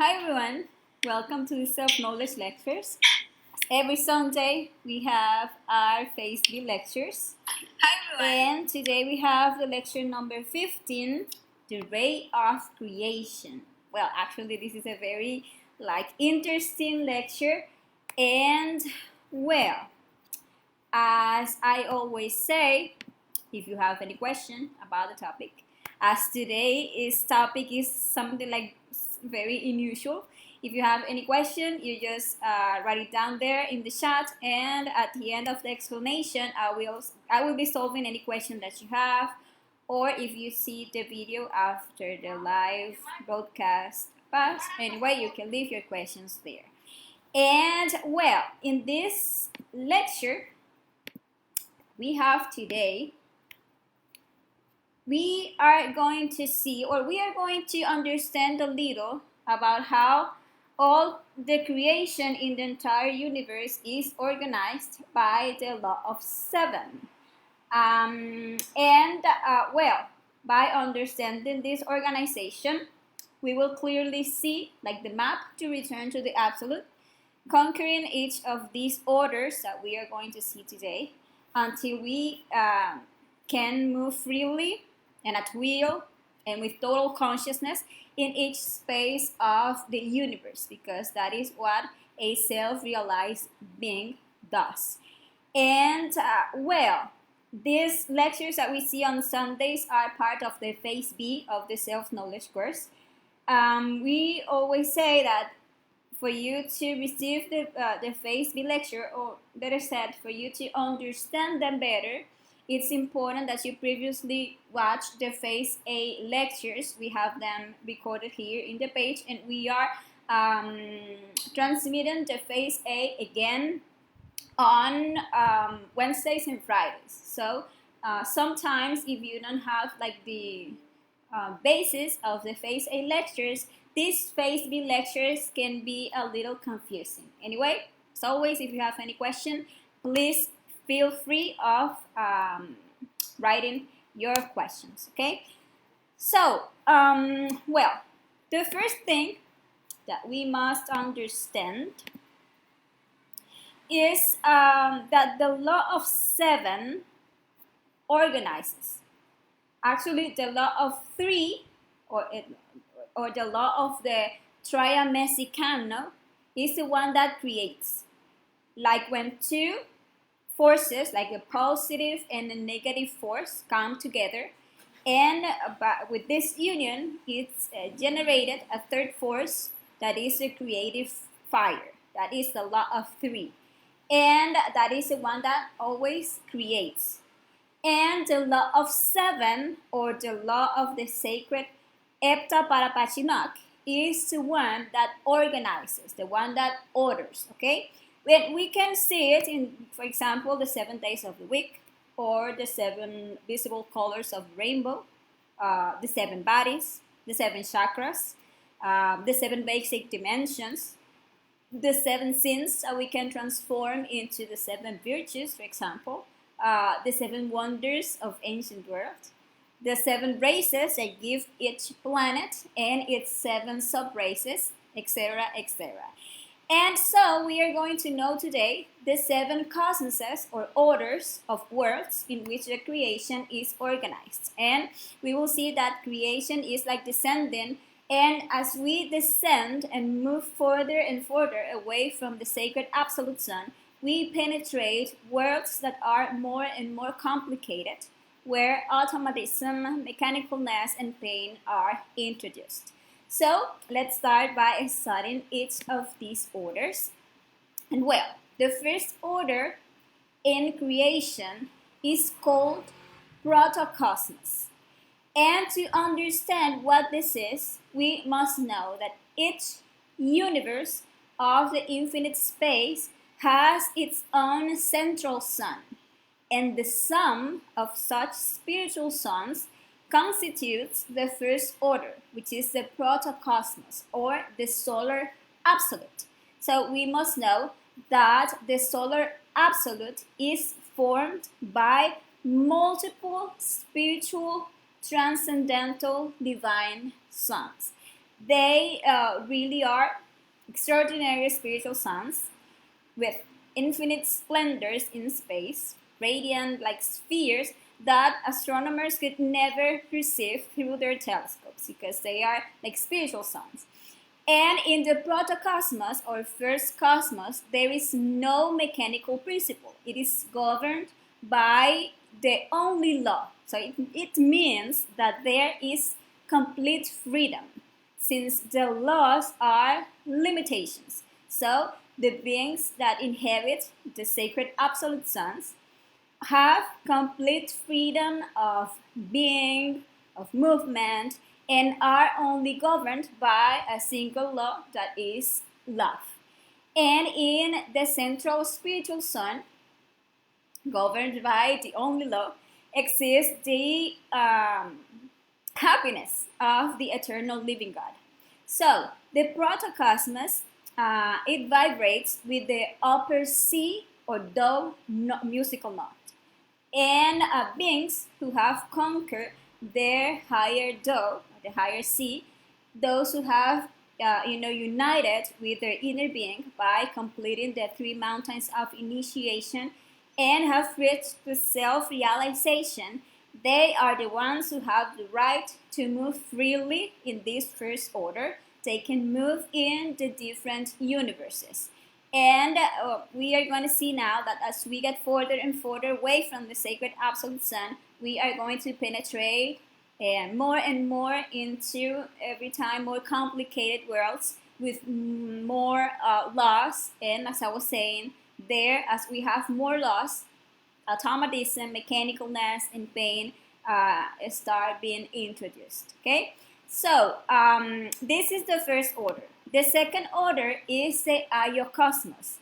Hi everyone, welcome to the Self-Knowledge Lectures. Every Sunday we have our Phase B lectures. Hi everyone. And today we have the lecture number 15, The Ray of Creation. Well, actually this is a very interesting lecture, and well, as I always say, if you have any question about the topic, as today's topic is something like very unusual. If you have any question, you just write it down there in the chat, and at the end of the explanation, I will be solving any question that you have, or if you see the video after the live broadcast pass. Anyway, you can leave your questions there. And well, in this lecture we have today, we are going to see, or we are going to understand a little about how all the creation in the entire universe is organized by the law of seven. Well, by understanding this organization, we will clearly see like the map to return to the absolute, conquering each of these orders that we are going to see today until we can move freely and at will and with total consciousness in each space of the universe, because that is what a self-realized being does. And well, these lectures that we see on Sundays are part of the Phase B of the self-knowledge course. We always say that for you to receive the Phase B lecture, or better said, for you to understand them better, it's important that you previously watched the Phase A lectures. We have them recorded here in the page, and we are transmitting the Phase A again on Wednesdays and Fridays. So sometimes if you don't have like the basis of the Phase A lectures, these Phase B lectures can be a little confusing. Anyway, as always, if you have any question, please feel free of writing your questions, okay? So, well, the first thing that we must understand is that the law of seven organizes. Actually, the law of three, or the law of the triamessicano, is the one that creates. Like when two forces, like a positive and a negative force, come together, and with this union, it's generated a third force that is the creative fire. That is the law of three, and that is the one that always creates. And the law of seven, or the law of the sacred Epta Parapachinok, is the one that organizes, the one that orders, okay? When we can see it in, for example, the 7 days of the week, or the 7 visible colors of rainbow, the 7 bodies, the 7 chakras, the 7 basic dimensions, the 7 sins that we can transform into the 7 virtues, for example, the 7 wonders of ancient world, the 7 races that give each planet and its 7 sub-races, etc., etc. And so we are going to know today the 7 cosmoses, or orders of worlds in which the creation is organized. And we will see that creation is like descending, and as we descend and move further and further away from the sacred absolute sun, we penetrate worlds that are more and more complicated, where automatism, mechanicalness, and pain are introduced. So let's start by studying each of these orders. And well, the first order in creation is called Protocosmos. And to understand what this is, we must know that each universe of the infinite space has its own central sun, and the sum of such spiritual suns constitutes the first order, which is the Protocosmos, or the solar absolute. So we must know that the solar absolute is formed by multiple spiritual, transcendental, divine suns. They really are extraordinary spiritual suns with infinite splendors in space, radiant like spheres that astronomers could never perceive through their telescopes because they are like spiritual suns. And in the protocosmos or first cosmos, there is no mechanical principle. It is governed by the only law. So it means that there is complete freedom since the laws are limitations. So the beings that inhabit the sacred absolute suns have complete freedom of being, of movement, and are only governed by a single law that is love. And in the central spiritual sun, governed by the only law, exists the happiness of the eternal living God. So the protocosmos, it vibrates with the upper C or do musical note, and beings who have conquered their higher do, the higher C, those who have united with their inner being by completing the three mountains of initiation and have reached the self-realization, they are the ones who have the right to move freely in this first order. They can move in the different universes. And we are going to see now that as we get further and further away from the sacred absolute sun, we are going to penetrate more and more into every time more complicated worlds with more laws. And as I was saying, there, as we have more laws, automatism, mechanicalness, and pain start being introduced. Okay, so this is the first order. The second order is the Iocosmos.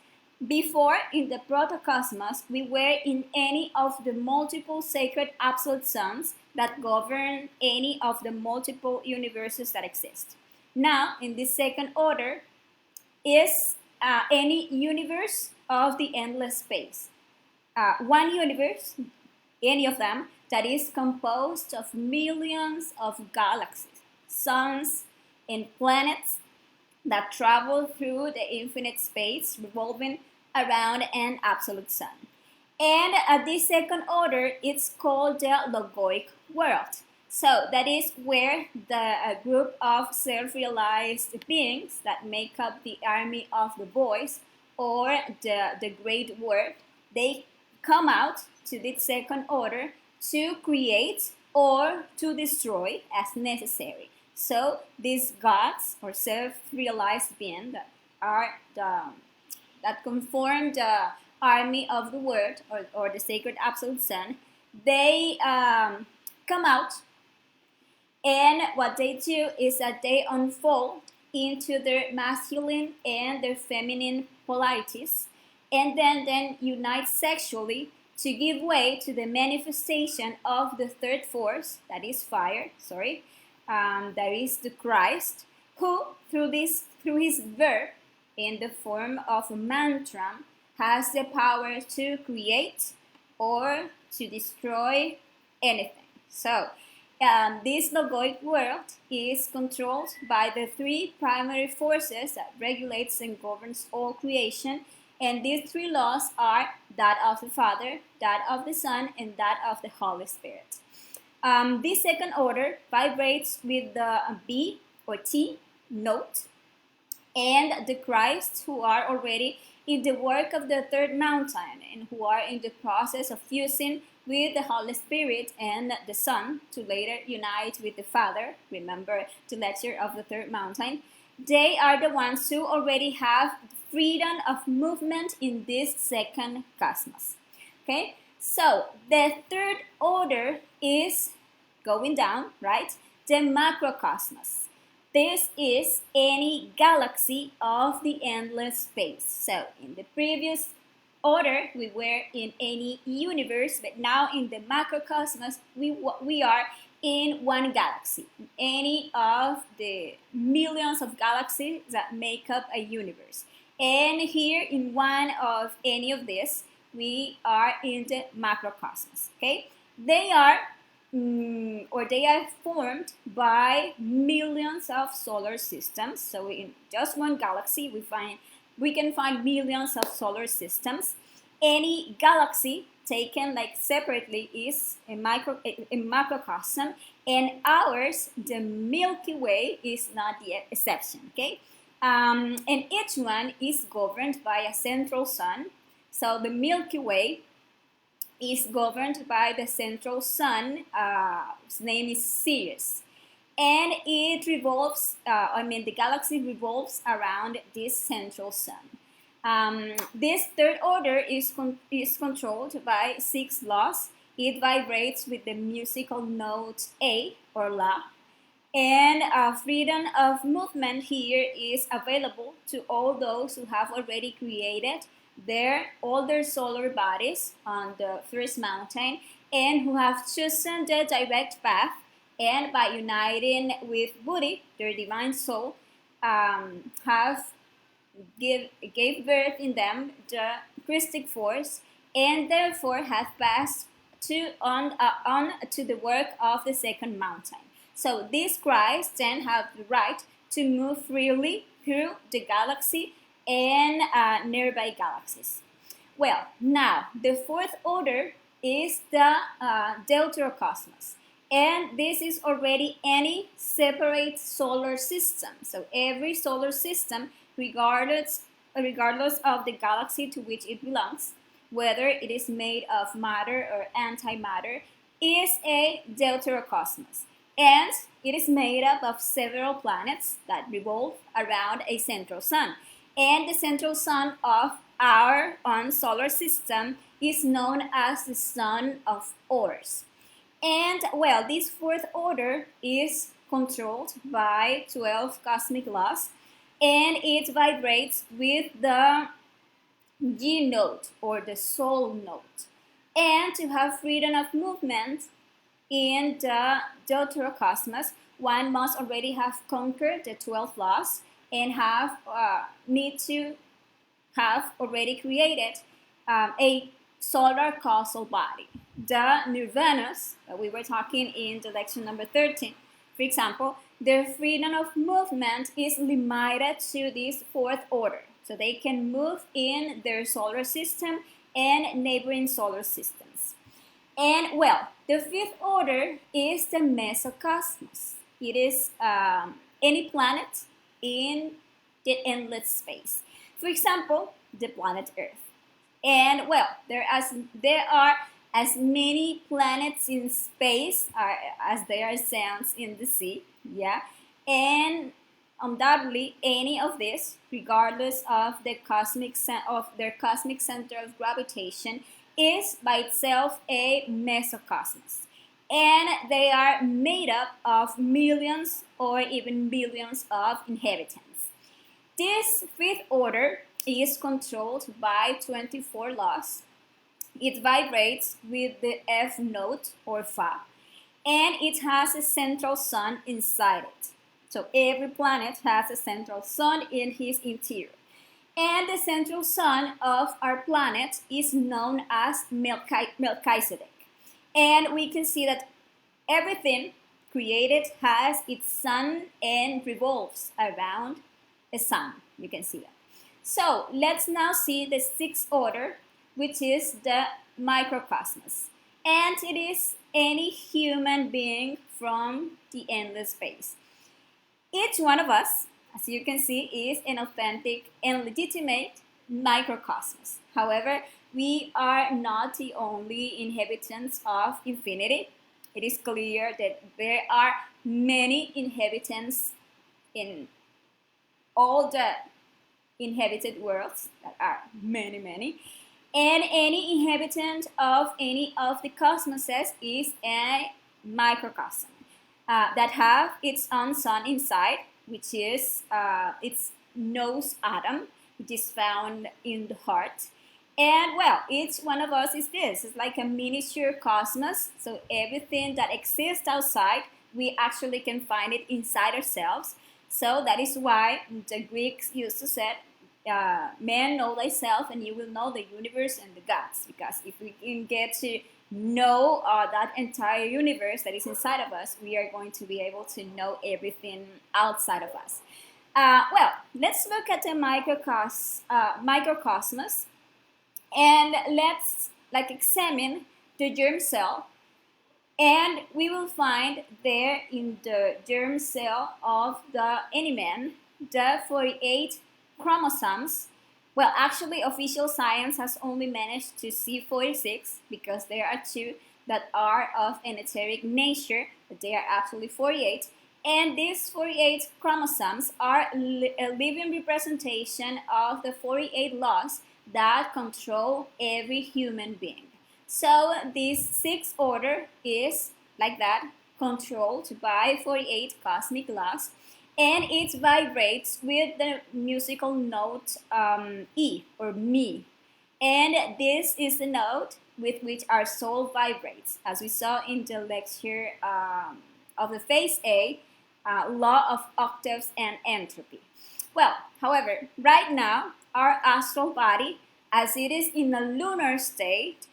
Before, in the protocosmos, we were in any of the multiple sacred absolute suns that govern any of the multiple universes that exist. Now, in this second order, is any universe of the endless space. One universe, any of them, that is composed of millions of galaxies, suns, and planets that travel through the infinite space, revolving around an absolute sun. And at this second order, it's called the logoic world. So that is where the group of self-realized beings that make up the army of the voice or the great word, they come out to this second order to create or to destroy as necessary. So these gods or self-realized beings that are that conform the army of the word or the sacred absolute sun, they come out, and what they do is that they unfold into their masculine and their feminine polarities, and then unite sexually to give way to the manifestation of the third force, that is fire, that is the Christ, who through his verb in the form of a mantra has the power to create or to destroy anything. So this logoic world is controlled by the three primary forces that regulates and governs all creation, and these three laws are that of the Father, that of the Son, and that of the Holy Spirit. This second order vibrates with the B or T note, and the Christs who are already in the work of the third mountain and who are in the process of fusing with the Holy Spirit and the Son to later unite with the Father. Remember the lecture of the third mountain. They are the ones who already have freedom of movement in this second cosmos. Okay, so the third order is going down, right? The macrocosmos. This is any galaxy of the endless space. So in the previous order, we were in any universe, but now in the macrocosmos, we are in one galaxy, any of the millions of galaxies that make up a universe. And here in one of any of this, we are in the macrocosmos. Okay, they are or they are formed by millions of solar systems. So in just one galaxy, we can find millions of solar systems. Any galaxy taken like separately is a macrocosm, and ours, the Milky Way, is not the exception. Okay, and each one is governed by a central sun. So the Milky Way is governed by the central sun. Its name is Sirius, and it revolves. The galaxy revolves around this central sun. This third order is controlled by 6 laws. It vibrates with the musical note A or La, and freedom of movement here is available to all those who have already created all their solar bodies on the first mountain, and who have chosen the direct path, and by uniting with Buddhi, their divine soul, have gave birth in them the Christic force, and therefore have passed on to the work of the second mountain. So these Christs then have the right to move freely through the galaxy and nearby galaxies. Well, now the fourth order is the Deuterocosmos, and this is already any separate solar system. So every solar system, regardless of the galaxy to which it belongs, whether it is made of matter or antimatter, is a Deuterocosmos. And it is made up of several planets that revolve around a central sun. And the central sun of our own solar system is known as the sun of Ors. And well, this fourth order is controlled by 12 cosmic laws, and it vibrates with the G note or the soul note. And to have freedom of movement in the Deuterocosmos, one must already have conquered the 12 laws and need to have already created a solar causal body. The nirvanas that we were talking in the lecture number 13, for example, their freedom of movement is limited to this fourth order. So they can move in their solar system and neighboring solar systems. And well, the fifth order is the Meso Cosmos. It is any planet in the endless space. For example, the planet Earth. And well, there are as many planets in space as there are sands in the sea. Yeah, and undoubtedly, any of this, regardless of their cosmic center of gravitation, is by itself a mesocosmos. And they are made up of millions or even billions of inhabitants. This fifth order is controlled by 24 laws. It vibrates with the F note or Fa, and it has a central sun inside it. So every planet has a central sun in his interior. And the central sun of our planet is known as Melchizedek. And we can see that everything created has its sun and revolves around a sun. You can see that. So let's now see the sixth order, which is the Microcosmos. And it is any human being from the endless space. Each one of us, as you can see, is an authentic and legitimate microcosmos. However, we are not the only inhabitants of infinity. It is clear that there are many inhabitants in all the inhabited worlds, that are many, many. And any inhabitant of any of the cosmoses is a microcosm that have its own sun inside, which is its nose atom, which is found in the heart. And well, each one of us is this. It's like a miniature cosmos. So everything that exists outside, we actually can find it inside ourselves. So that is why the Greeks used to say, man, know thyself and you will know the universe and the gods. Because if we can get to know that entire universe that is inside of us, we are going to be able to know everything outside of us. Well, let's look at the microcosmos, and let's examine the germ cell, and we will find there in the germ cell of the animal the 48 chromosomes. Well, actually, official science has only managed to see 46 because there are two that are of an etheric nature, but they are actually 48. And these 48 chromosomes are a living representation of the 48 laws that control every human being. So this sixth order is like that, controlled by 48 cosmic laws, and it vibrates with the musical note E or Mi. And this is the note with which our soul vibrates, as we saw in the lecture of the phase A, law of octaves and entropy. Well, however, right now, our astral body, as it is in a lunar state,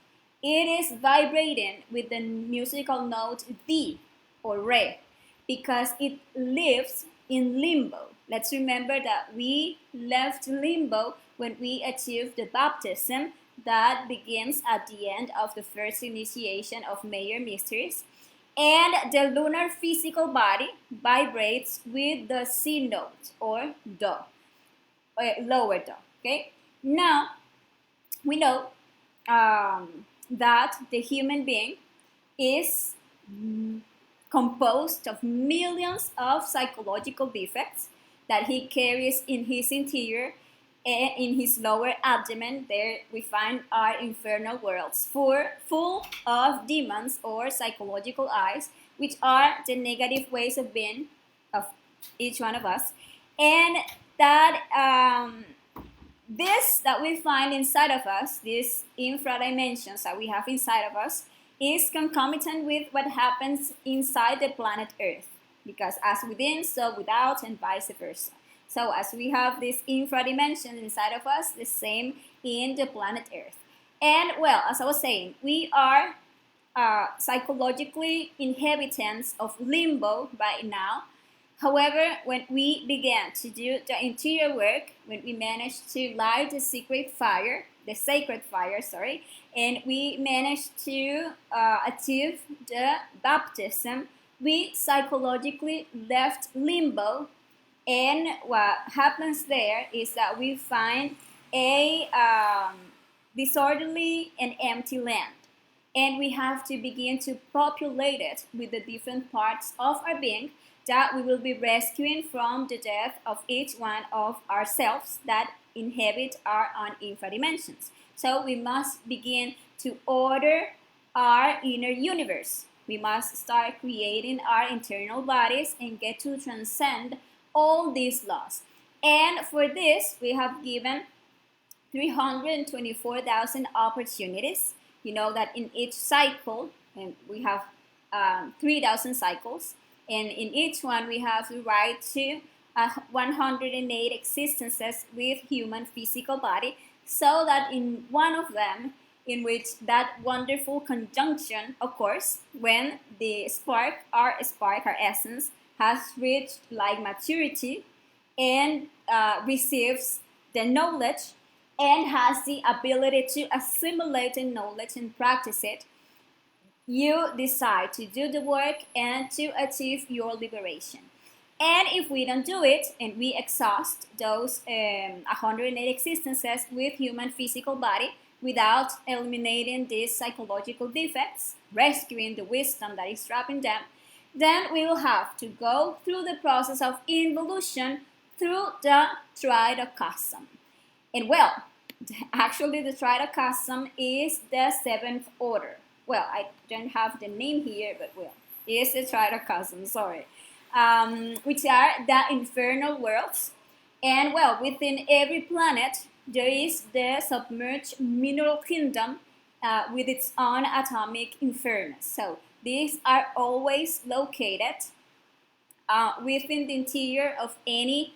it is vibrating with the musical note D or Re because it lives in limbo. Let's remember that we left limbo when we achieved the baptism that begins at the end of the first initiation of major mysteries. And the lunar physical body vibrates with the C note or Do, lower Do. Okay? Now, we know that the human being is composed of millions of psychological defects that he carries in his interior, and in his lower abdomen. There we find our infernal worlds, full of demons or psychological eyes, which are the negative ways of being of each one of us. And that this that we find inside of us, these infra dimensions that we have inside of us, is concomitant with what happens inside the planet Earth, because as within, so without, and vice versa. So as we have this infra dimension inside of us, the same in the planet Earth. And well, as I was saying, we are psychologically inhabitants of limbo right now. However, when we began to do the interior work, when we managed to light the sacred fire, and we managed to achieve the baptism, we psychologically left limbo. And what happens there is that we find a disorderly and empty land. And we have to begin to populate it with the different parts of our being that we will be rescuing from the death of each one of ourselves that inhabit our own infra dimensions. So we must begin to order our inner universe. We must start creating our internal bodies and get to transcend all these laws. And for this, we have given 324,000 opportunities. You know that in each cycle, and we have 3,000 cycles, and in each one we have the right to 108 existences with human physical body, so that in one of them, in which that wonderful conjunction occurs, when the our essence, has reached like maturity and receives the knowledge and has the ability to assimilate the knowledge and practice it, you decide to do the work and to achieve your liberation. And if we don't do it and we exhaust those 108 existences with human physical body without eliminating these psychological defects, rescuing the wisdom that is trapped in them, then we will have to go through the process of involution through the Microcosm. And well, actually the Microcosm is the seventh order. Well, I don't have the name here, but well, it is the Microcosm, sorry. Which are the infernal worlds. And well, within every planet, there is the submerged mineral kingdom with its own atomic infernus. So these are always located within the interior of any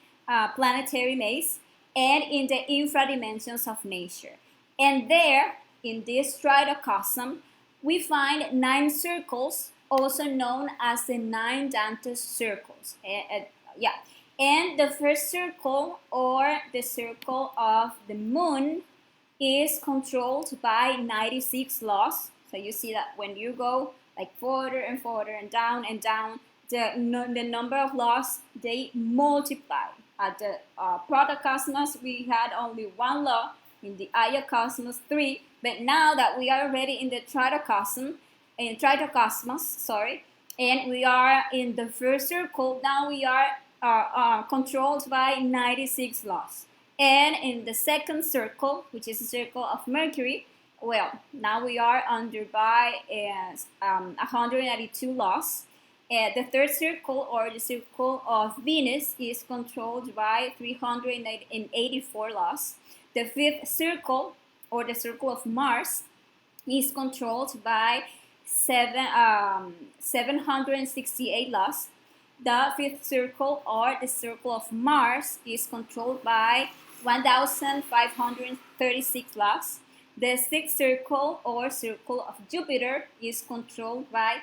planetary maze and in the infra dimensions of nature. And there, in this Microcosm, we find 9 circles, also known as the 9 Dante's circles. Yeah. And the first circle, or the circle of the moon, is controlled by 96 laws. So you see that when you go like further and further and down, the number of laws, they multiply. At the Protocosmos, we had only one law. In the Iacosmos, 3. But now that we are already in the Tritocosmos, sorry, and we are in the first circle, now we are controlled by 96 laws. And in the second circle, which is the circle of Mercury, well, now we are under by 192 laws. The third circle, or the circle of Venus, is controlled by 384 laws. The fifth circle, or the circle of Mars, is controlled by 768 laws. The fifth circle, or the circle of Mars, is controlled by 1,536 laws. The sixth circle, or circle of Jupiter, is controlled by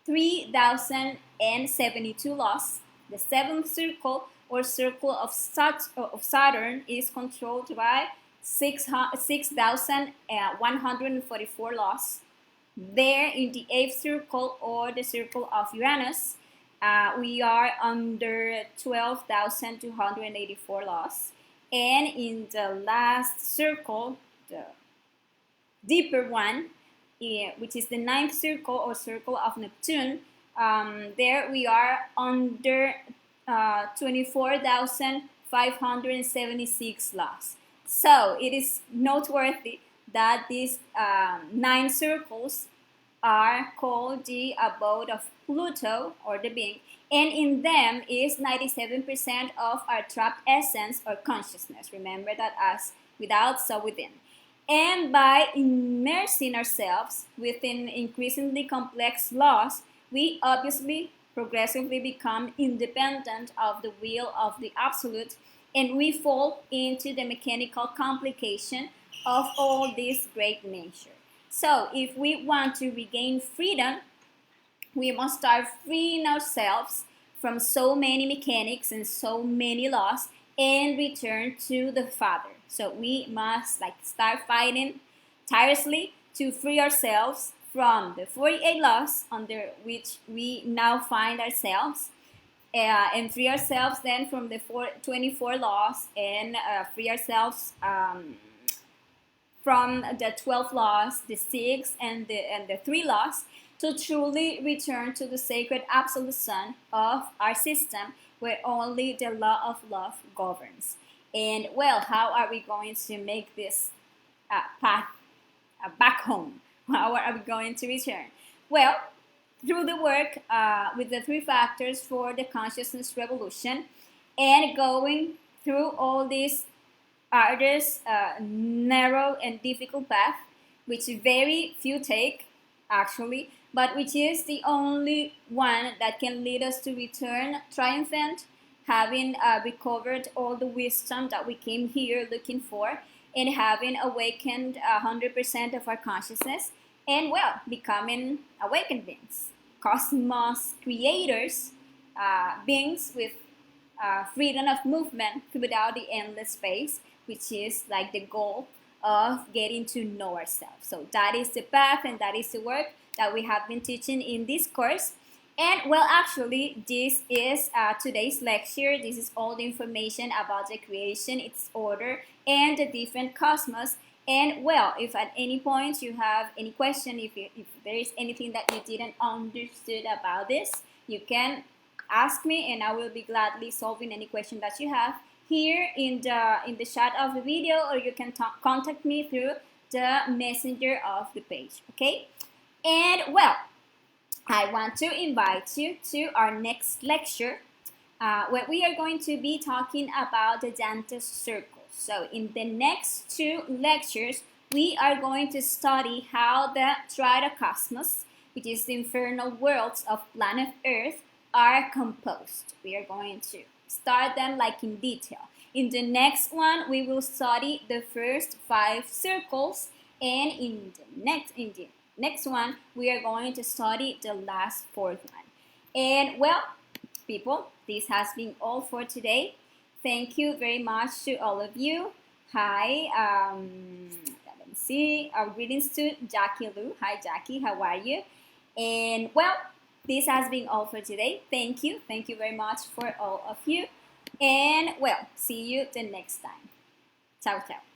3,072 laws. The seventh circle, or circle of Saturn, is controlled by 6,144 laws. There, in the eighth circle, or the circle of Uranus, we are under 12,284 laws. And in the last circle, the deeper one, which is the ninth circle, or circle of Neptune, there we are under 24,576 laws. So it is noteworthy that these 9 circles are called the abode of Pluto, or the being, and in them is 97% of our trapped essence or consciousness. Remember that as without, so within. And by immersing ourselves within increasingly complex laws, we obviously progressively become independent of the will of the absolute, and we fall into the mechanical complication of all this great nature. So if we want to regain freedom, we must start freeing ourselves from so many mechanics and so many laws and return to the Father. So we must start fighting tirelessly to free ourselves from the 48 laws under which we now find ourselves, and free ourselves then from the 24 laws, and free ourselves from the 12 laws, the 6 and the 3 laws, to truly return to the sacred absolute sun of our system, where only the law of love governs. And well, how are we going to make this path back home? How are we going to return? Well, through the work with the 3 factors for the consciousness revolution, and going through all these arduous, narrow, and difficult path, which very few take, actually, but which is the only one that can lead us to return triumphant, having recovered all the wisdom that we came here looking for, and having awakened 100% of our consciousness, and well, becoming awakened beings, cosmos creators, beings with freedom of movement throughout the endless space, which is like the goal of getting to know ourselves. So that is the path, and that is the work that we have been teaching in this course. And well, actually, this is today's lecture. This is all the information about the creation, its order, and the different cosmos. And well, if at any point you have any question, if there is anything that you didn't understood about this, you can ask me, and I will be gladly solving any question that you have here in the chat of the video, or you can contact me through the messenger of the page. Okay, and well, I want to invite you to our next lecture, where we are going to be talking about the Dante's circles. So in the next 2 lectures, we are going to study how the Tritocosmos, which is the infernal worlds of planet Earth, are composed. We are going to start them in detail. In the next one, we will study the first 5 circles, and in the next one, we are going to study the last fourth one. And well, people, this has been all for today. Thank you very much to all of you. Hi, let me see. Our greetings to Jackie Lou. Hi, Jackie. How are you? And well, this has been all for today. Thank you. Thank you very much for all of you. And well, see you the next time. Ciao, ciao.